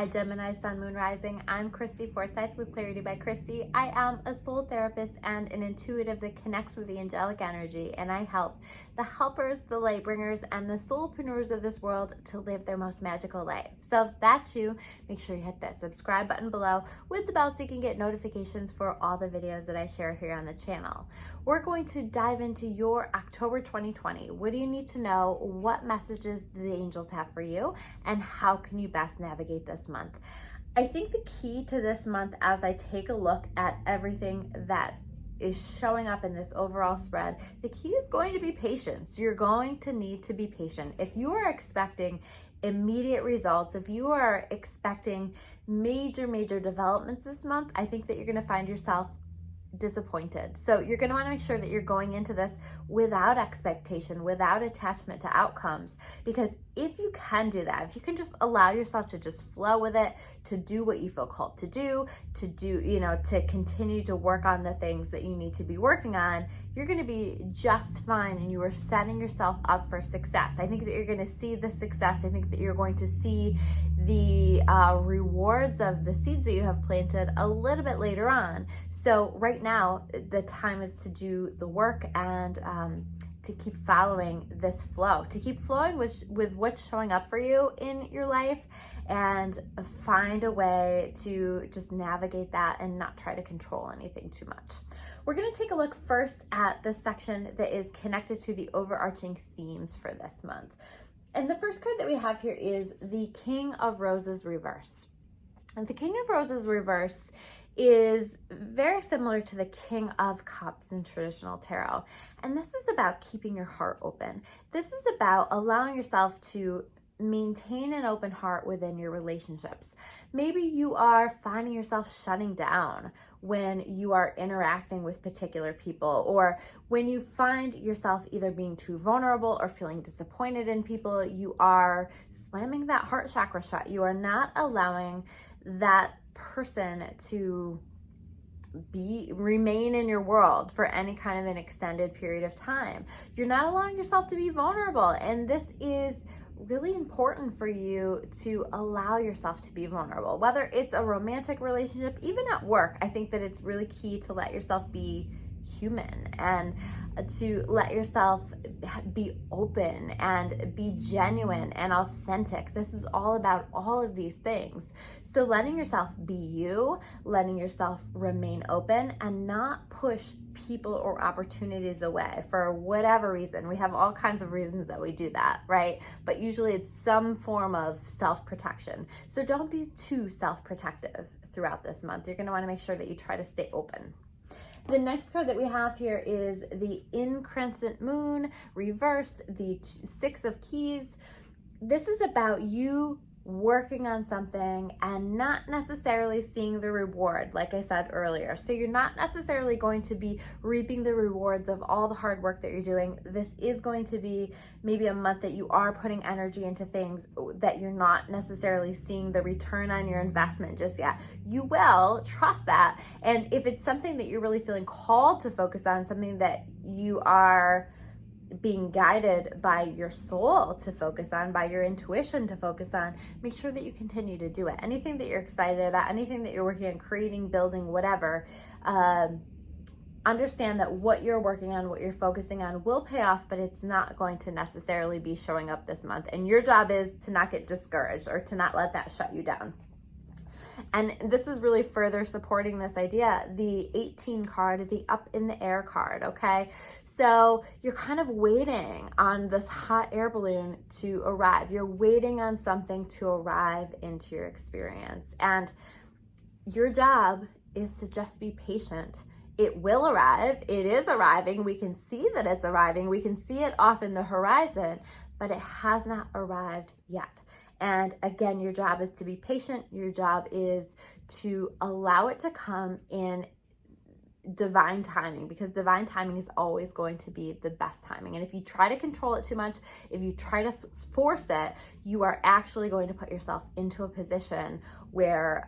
Hi Gemini, Sun, Moon, Rising. I'm Christy Forsyth with Clarity by Christy. I am a soul therapist and an intuitive that connects with the angelic energy, and I help the helpers, the light bringers, and the soulpreneurs of this world to live their most magical life. So if that's you, make sure you hit that subscribe button below with the bell so you can get notifications for all the videos that I share here on the channel. We're going to dive into your October 2020. What do you need to know? What messages do the angels have for you? And how can you best navigate this month? I think the key to this month, as I take a look at everything that is showing up in this overall spread, the key is going to be patience. You're going to need to be patient. If you are expecting immediate results, if you are expecting major developments this month, I think that you're going to find yourself disappointed. So you're going to want to make sure that you're going into this without expectation, without attachment to outcomes, because if you can do that, if you can just allow yourself to just flow with it, to do what you feel called to do, to continue to work on the things that you need to be working on, you're going to be just fine, and you are setting yourself up for success. I think that you're going to see the success. I think that you're going to see the rewards of the seeds that you have planted a little bit later on. So right now, the time is to do the work and to keep following this flow, to keep flowing with what's showing up for you in your life, and find a way to just navigate that and not try to control anything too much. We're going to take a look first at the section that is connected to the overarching themes for this month. And the first card that we have here is the King of Roses reverse. And the King of Roses reverse is very similar to the King of Cups in traditional tarot. And this is about keeping your heart open. This is about allowing yourself to maintain an open heart within your relationships. Maybe you are finding yourself shutting down when you are interacting with particular people, or when you find yourself either being too vulnerable or feeling disappointed in people, you are slamming that heart chakra shut. You are not allowing that person to remain in your world for any kind of an extended period of time. You're not allowing yourself to be vulnerable, and this is really important for you to allow yourself to be vulnerable, whether it's a romantic relationship, even at work. I think that it's really key to let yourself be human and to let yourself be open and be genuine and authentic. This is all about all of these things. So letting yourself be you, letting yourself remain open, and not push people or opportunities away for whatever reason. We have all kinds of reasons that we do that, right? But usually it's some form of self-protection. So don't be too self-protective throughout this month. You're going to want to make sure that you try to stay open. The next card that we have here is the Incandescent Moon reversed, the Six of Keys. This is about you working on something and not necessarily seeing the reward, like I said earlier. So you're not necessarily going to be reaping the rewards of all the hard work that you're doing. This is going to be maybe a month that you are putting energy into things that you're not necessarily seeing the return on your investment just yet. You will, trust that. And if it's something that you're really feeling called to focus on, something that you are being guided by your soul to focus on, by your intuition to focus on, make sure that you continue to do it. Anything that you're excited about, anything that you're working on, creating, building, whatever, understand that what you're working on, what you're focusing on will pay off, but it's not going to necessarily be showing up this month. And your job is to not get discouraged or to not let that shut you down. And this is really further supporting this idea, the 18 card, the up in the air card, okay? So you're kind of waiting on this hot air balloon to arrive. You're waiting on something to arrive into your experience. And your job is to just be patient. It will arrive. It is arriving. We can see that it's arriving. We can see it off in the horizon, but it has not arrived yet. And again, your job is to be patient. Your job is to allow it to come in divine timing, because divine timing is always going to be the best timing. And if you try to control it too much, if you try to force it, you are actually going to put yourself into a position where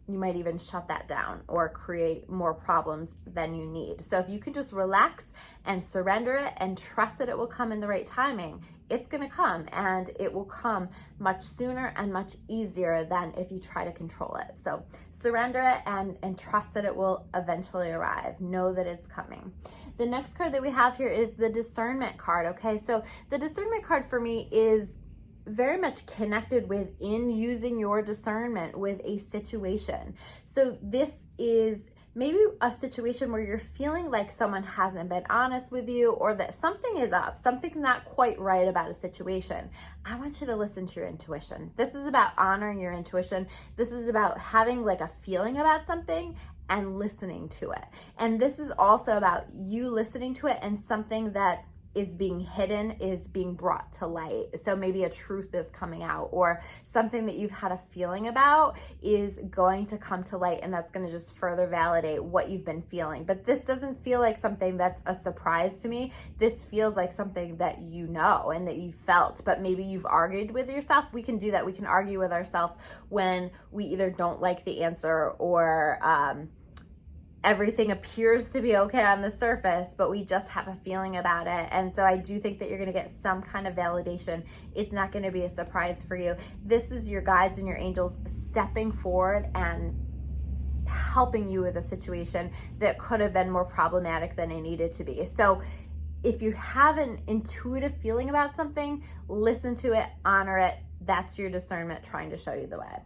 you might even shut that down or create more problems than you need. So if you can just relax and surrender it and trust that it will come in the right timing, it's going to come, and it will come much sooner and much easier than if you try to control it. So surrender it and trust that it will eventually arrive. Know that it's coming. The next card that we have here is the Discernment card. Okay, so the Discernment card for me is very much connected with in using your discernment with a situation. So this is maybe a situation where you're feeling like someone hasn't been honest with you, or that something is up, something's not quite right about a situation. I want you to listen to your intuition. This is about honoring your intuition. This is about having like a feeling about something and listening to it. And this is also about you listening to it, and something that is being hidden is being brought to light. So maybe a truth is coming out, or something that you've had a feeling about is going to come to light, and that's going to just further validate what you've been feeling. But this doesn't feel like something that's a surprise to me. This feels like something that you know and that you felt, but maybe you've argued with yourself. We can do that. We can argue with ourselves when we either don't like the answer, or everything appears to be okay on the surface, but we just have a feeling about it. And so I do think that you're going to get some kind of validation. It's not going to be a surprise for you. This is your guides and your angels stepping forward and helping you with a situation that could have been more problematic than it needed to be. So if you have an intuitive feeling about something, listen to it, honor it. That's your discernment trying to show you the way.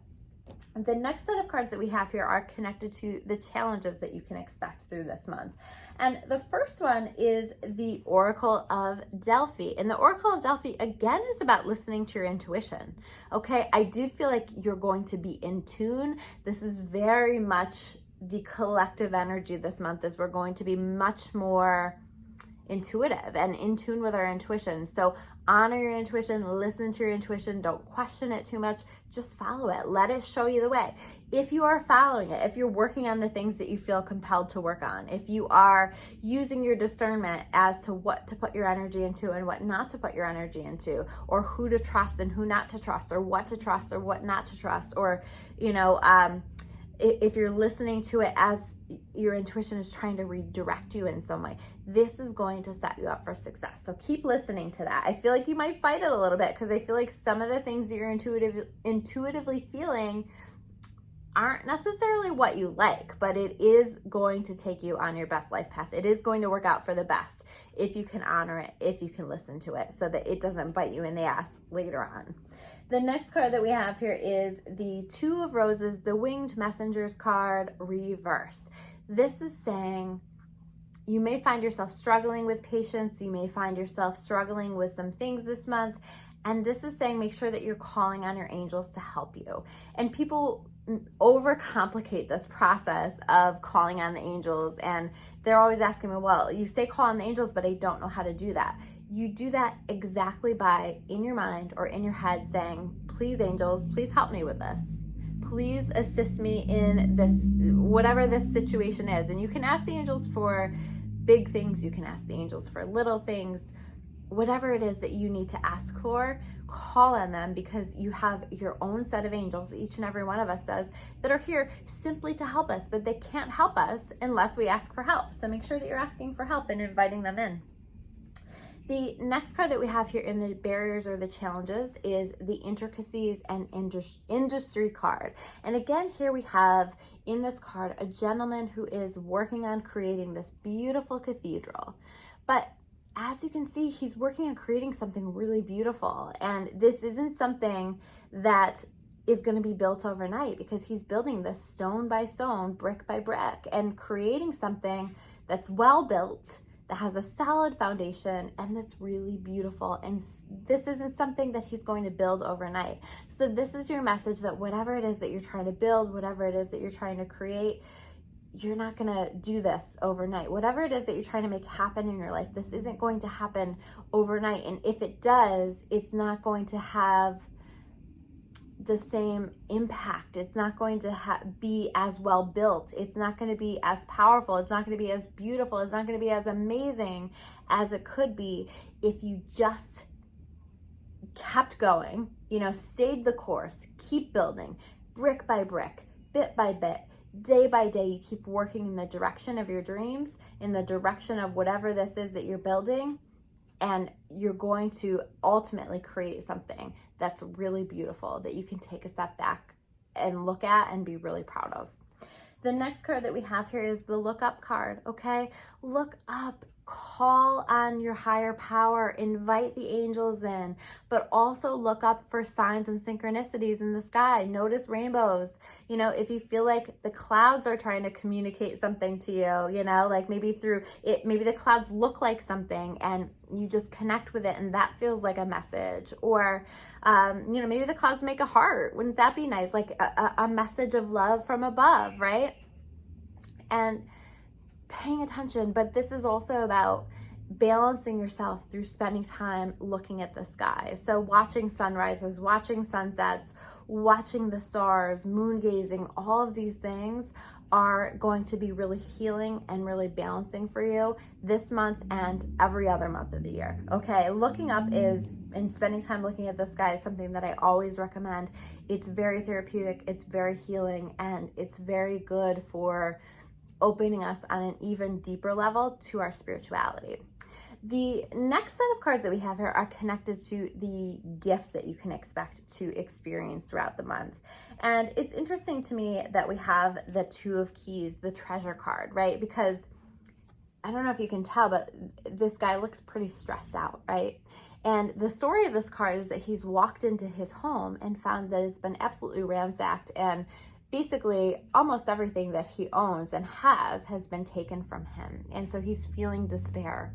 The next set of cards that we have here are connected to the challenges that you can expect through this month. And the first one is the Oracle of Delphi. And the Oracle of Delphi, again, is about listening to your intuition. Okay, I do feel like you're going to be in tune. This is very much the collective energy this month, is we're going to be much more intuitive and in tune with our intuition. So honor your intuition, listen to your intuition, don't question it too much, just follow it, let it show you the way. If you are following it, if you're working on the things that you feel compelled to work on, if you are using your discernment as to what to put your energy into and what not to put your energy into, or who to trust and who not to trust, or what to trust or what not to trust, or if you're listening to it as your intuition is trying to redirect you in some way, this is going to set you up for success. So keep listening to that. I feel like you might fight it a little bit, because I feel like some of the things that you're intuitively feeling aren't necessarily what you like, but it is going to take you on your best life path. It is going to work out for the best if you can honor it, if you can listen to it, so that it doesn't bite you in the ass later on. The next card that we have here is the Two of Roses, the Winged Messengers card, reverse. This is saying you may find yourself struggling with patience. You may find yourself struggling with some things this month. And this is saying make sure that you're calling on your angels to help you. And people overcomplicate this process of calling on the angels, and they're always asking me, well, you say call on the angels, but I don't know how to do that. You do that exactly by, in your mind or in your head, saying, please angels, please help me with this. Please assist me in this, whatever this situation is. And you can ask the angels for big things. You can ask the angels for little things. Whatever it is that you need to ask for, call on them, because you have your own set of angels, each and every one of us does, that are here simply to help us, but they can't help us unless we ask for help. So make sure that you're asking for help and inviting them in. The next card that we have here in the barriers or the challenges is the Intricacies and Industry card. And again, here we have in this card a gentleman who is working on creating this beautiful cathedral. But as you can see, he's working on creating something really beautiful. And this isn't something that is going to be built overnight, because he's building this stone by stone, brick by brick, and creating something that's well built, that has a solid foundation, and that's really beautiful. And this isn't something that he's going to build overnight. So this is your message, that whatever it is that you're trying to build, whatever it is that you're trying to create, you're not going to do this overnight. Whatever it is that you're trying to make happen in your life, this isn't going to happen overnight. And if it does, it's not going to have the same impact. It's not going to be as well built. It's not going to be as powerful. It's not going to be as beautiful. It's not going to be as amazing as it could be if you just kept going, stayed the course, keep building, brick by brick, bit by bit, day by day. You keep working in the direction of your dreams, in the direction of whatever this is that you're building. And you're going to ultimately create something that's really beautiful that you can take a step back and look at and be really proud of. The next card that we have here is the look up card, okay? Look up, call on your higher power, invite the angels in, but also look up for signs and synchronicities in the sky. Notice rainbows. You know, if you feel like the clouds are trying to communicate something to you, you know, like maybe through it, maybe the clouds look like something and you just connect with it and that feels like a message. Or, you know, maybe the clouds make a heart. Wouldn't that be nice? Like a message of love from above, right? And paying attention, but this is also about balancing yourself through spending time looking at the sky. So watching sunrises, watching sunsets, watching the stars, moon gazing, all of these things are going to be really healing and really balancing for you this month and every other month of the year. Okay, looking up and spending time looking at the sky is something that I always recommend. It's very therapeutic, it's very healing, and it's very good for opening us on an even deeper level to our spirituality. The next set of cards that we have here are connected to the gifts that you can expect to experience throughout the month. And it's interesting to me that we have the Two of Keys, the treasure card, right? Because I don't know if you can tell, but this guy looks pretty stressed out, right? And the story of this card is that he's walked into his home and found that it's been absolutely ransacked, and basically almost everything that he owns and has been taken from him. And so he's feeling despair.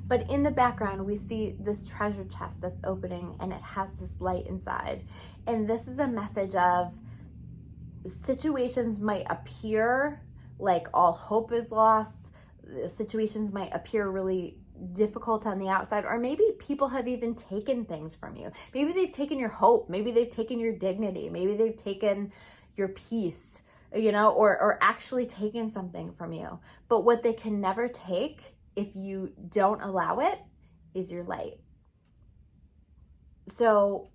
But in the background, we see this treasure chest that's opening and it has this light inside. And this is a message of situations might appear like all hope is lost. Situations might appear really difficult on the outside, or maybe people have even taken things from you. Maybe they've taken your hope. Maybe they've taken your dignity. Maybe they've taken your peace, you know, or actually taken something from you. But what they can never take, if you don't allow it, is your light. So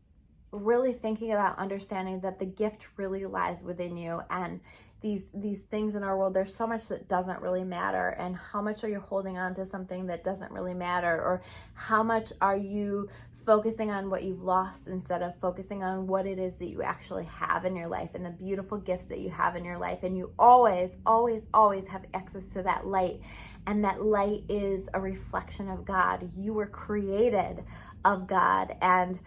really thinking about understanding that the gift really lies within you, and these things in our world, there's so much that doesn't really matter. And how much are you holding on to something that doesn't really matter? Or how much are you focusing on what you've lost instead of focusing on what it is that you actually have in your life and the beautiful gifts that you have in your life? And you always, always, always have access to that light. And that light is a reflection of God. You were created of God, and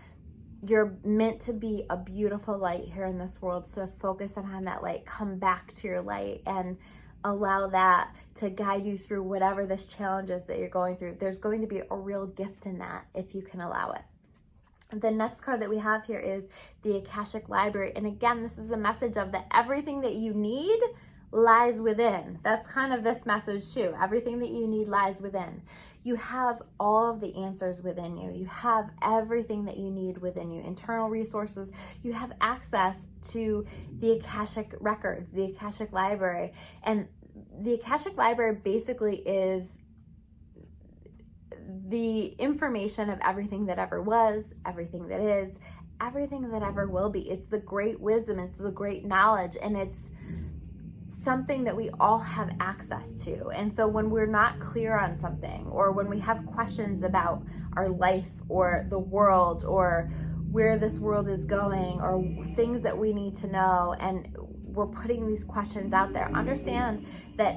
you're meant to be a beautiful light here in this world. So focus on that light, come back to your light, and allow that to guide you through whatever this challenge is that you're going through. There's going to be a real gift in that if you can allow it. The next card that we have here is the Akashic Library. And again, this is a message of that everything that you need lies within. That's kind of this message too. Everything that you need lies within. You have all of the answers within you. You have everything that you need within you. Internal resources. You have access to the Akashic records, the Akashic Library. And the Akashic Library basically is the information of everything that ever was, everything that is, everything that ever will be. It's the great wisdom, it's the great knowledge, and it's something that we all have access to. And so when we're not clear on something, or when we have questions about our life or the world or where this world is going, or things that we need to know, and we're putting these questions out there, understand that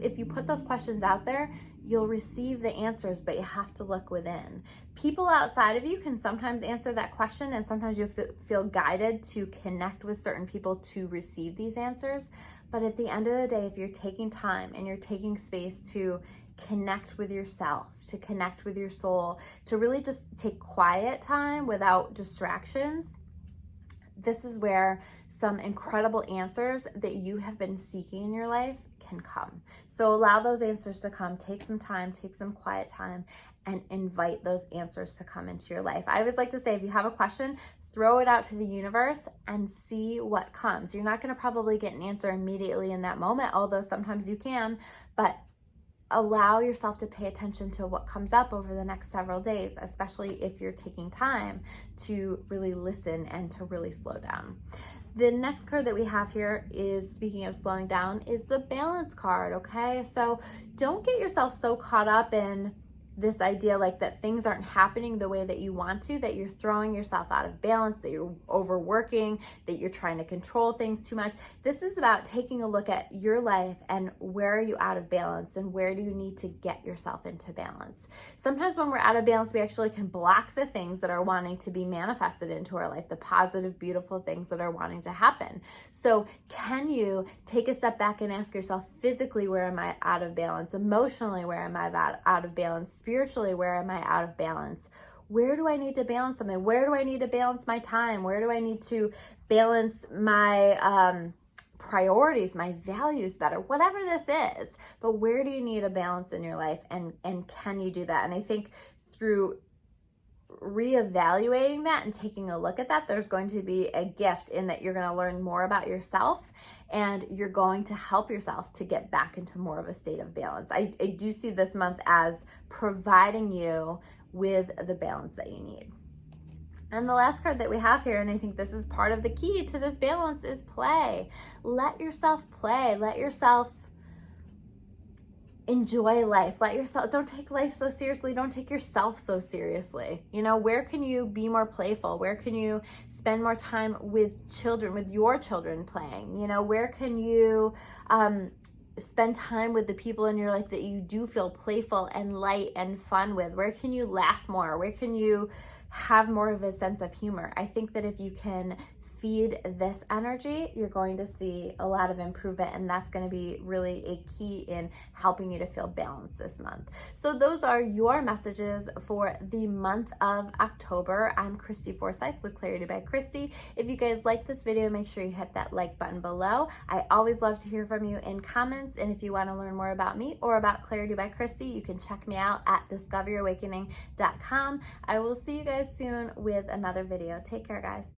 if you put those questions out there, you'll receive the answers, but you have to look within. People outside of you can sometimes answer that question, and sometimes you feel guided to connect with certain people to receive these answers. But at the end of the day, if you're taking time and you're taking space to connect with yourself, to connect with your soul, to really just take quiet time without distractions, this is where some incredible answers that you have been seeking in your life can come. So allow those answers to come. Take some time, take some quiet time, and invite those answers to come into your life. I always like to say, if you have a question, throw it out to the universe and see what comes. You're not going to probably get an answer immediately in that moment, although sometimes you can, but allow yourself to pay attention to what comes up over the next several days, especially if you're taking time to really listen and to really slow down. The next card that we have here is, speaking of slowing down, is the balance card, okay? So don't get yourself so caught up in this idea like that things aren't happening the way that you want to, that you're throwing yourself out of balance, that you're overworking, that you're trying to control things too much. This is about taking a look at your life and where are you out of balance and where do you need to get yourself into balance. Sometimes when we're out of balance, we actually can block the things that are wanting to be manifested into our life, the positive, beautiful things that are wanting to happen. So can you take a step back and ask yourself, physically, where am I out of balance? Emotionally, where am I out of balance? Spiritually, where am I out of balance? Where do I need to balance something? Where do I need to balance my time? Where do I need to balance my priorities, my values better? Whatever this is, but where do you need a balance in your life, and can you do that? And I think through reevaluating that and taking a look at that, there's going to be a gift in that you're going to learn more about yourself and you're going to help yourself to get back into more of a state of balance. I do see this month as providing you with the balance that you need. And the last card that we have here, and I think this is part of the key to this balance, is play. Let yourself play. Let yourself enjoy life. Don't take life so seriously. Don't take yourself so seriously. You know, where can you be more playful? Where can you spend more time with children, with your children playing? You know, where can you spend time with the people in your life that you do feel playful and light and fun with? Where can you laugh more? Where can you have more of a sense of humor? I think that if you can feed this energy, you're going to see a lot of improvement, and that's going to be really a key in helping you to feel balanced this month. So those are your messages for the month of October. I'm Christy Forsyth with Clarity by Christy. If you guys like this video, make sure you hit that like button below. I always love to hear from you in comments, and if you want to learn more about me or about Clarity by Christy, you can check me out at discoveryourawakening.com. I will see you guys soon with another video. Take care, guys.